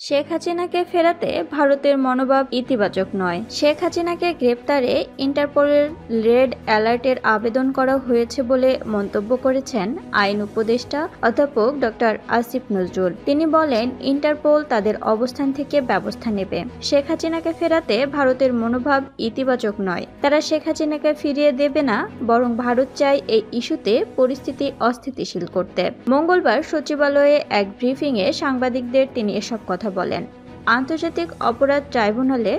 শেখ হাসিনাকে ফেরাতে ভারতের মনোভাব ইতিবাচক নয়। শেখ হাসিনাকে গ্রেপ্তারে ইন্টারপোলের রেড অ্যালার্টের আবেদন করা হয়েছে বলে মন্তব্য করেছেন আইন উপদেষ্টা অধ্যাপক ডক্টর আসিফ নজরুল। তিনি বলেন, ইন্টারপোল তাদের অবস্থান থেকে ব্যবস্থা নেবে। শেখ হাসিনাকে ফেরাতে ভারতের মনোভাব ইতিবাচক নয়। তারা শেখ হাসিনাকে ফিরিয়ে দেবে না, বরং ভারত চায় এই ইস্যুতে পরিস্থিতি অস্থিতিশীল করতে। মঙ্গলবার সচিবালয়ে এক ব্রিফিংয়ে সাংবাদিকদের তিনি এসব কথা বলেন। আন্তর্জাতিক অপরাধ ট্রাইব্যুনালে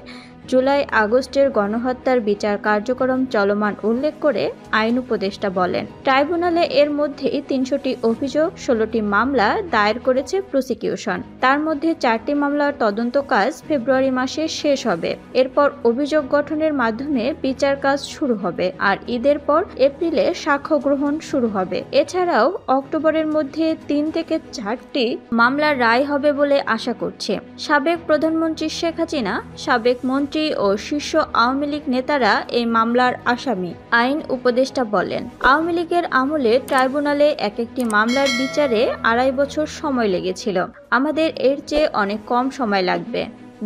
জুলাই আগস্টের গণহত্যার বিচার কার্যক্রম চলমান উল্লেখ করে আইন উপদেষ্টা বলেন, ট্রাইব্যুনালে এর মধ্যেই ৩০০টি অভিযোগ, ১৬টি মামলা দায়ের করেছে প্রসিকিউশন। তার মধ্যে ৪টি মামলার তদন্ত কাজ ফেব্রুয়ারি মাসে শেষ হবে। এরপর অভিযোগ গঠনের মাধ্যমে বিচার কাজ শুরু হবে, আর ঈদের পর এপ্রিলে সাক্ষ্য গ্রহণ শুরু হবে। এছাড়াও অক্টোবরের মধ্যে ৩ থেকে ৪টি মামলার রায় হবে বলে আশা করছে। সাবেক প্রধানমন্ত্রী শেখ হাসিনা, সাবেক মন্ত্রী ও শীর্ষ আওয়ামী লীগ নেতারা এই মামলার আসামি। আইন উপদেষ্টা বলেন, আওয়ামী লীগের আমলে ট্রাইব্যুনালে এক একটি মামলার বিচারে ২.৫ বছর সময় লেগেছিল। আমাদের এর চেয়ে অনেক কম সময় লাগবে।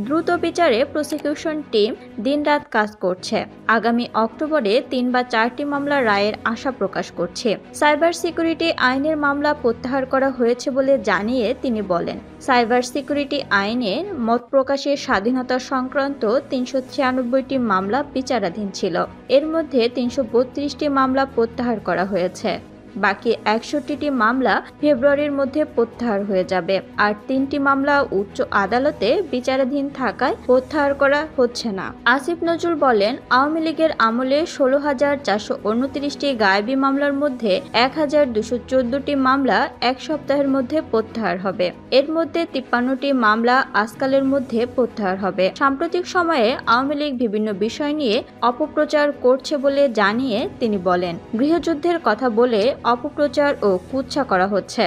দ্রুত বিচারে প্রসিকিউশন টিম দিনরাত কাজ করছে। আগামী অক্টোবরে ৩ বা ৪টি মামলার রায়ের আশা প্রকাশ করছে। সাইবার সিকিউরিটি আইনের মামলা প্রত্যাহার করা হয়েছে বলে জানিয়ে তিনি বলেন, সাইবার সিকিউরিটি আইনের মত প্রকাশের স্বাধীনতা সংক্রান্ত ৩৯৬টি মামলা বিচারাধীন ছিল। এর মধ্যে ৩৩২টি মামলা প্রত্যাহার করা হয়েছে। বাকি ৬১টি মামলা ফেব্রুয়ারির মধ্যে প্রত্যাহার হয়ে যাবে, আর ৩টি মামলা উচ্চ আদালতে বিচারাধীন থাকায় প্রত্যাহার করা হচ্ছে না। আসিফ নজরুল বলেন, আওয়ামী লীগের আমলে ১৬,৪২৯টি গায়েবী মামলার মধ্যে ১,২১৪টি মামলা এক সপ্তাহের মধ্যে প্রত্যাহার হবে। এর মধ্যে ৫৩টি মামলা আজকালের মধ্যে প্রত্যাহার হবে। সাম্প্রতিক সময়ে আওয়ামী লীগ বিভিন্ন বিষয় নিয়ে অপপ্রচার করছে বলে জানিয়ে তিনি বলেন, গৃহযুদ্ধের কথা বলে অপপ্রচার ও কুৎসা করা হচ্ছে।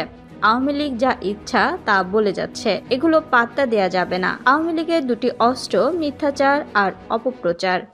আওয়ামী লীগ যা ইচ্ছা তা বলে যাচ্ছে, এগুলো পাত্তা দেয়া যাবে না। আওয়ামী লীগের দুটি অস্ত্র মিথ্যাচার আর অপপ্রচার।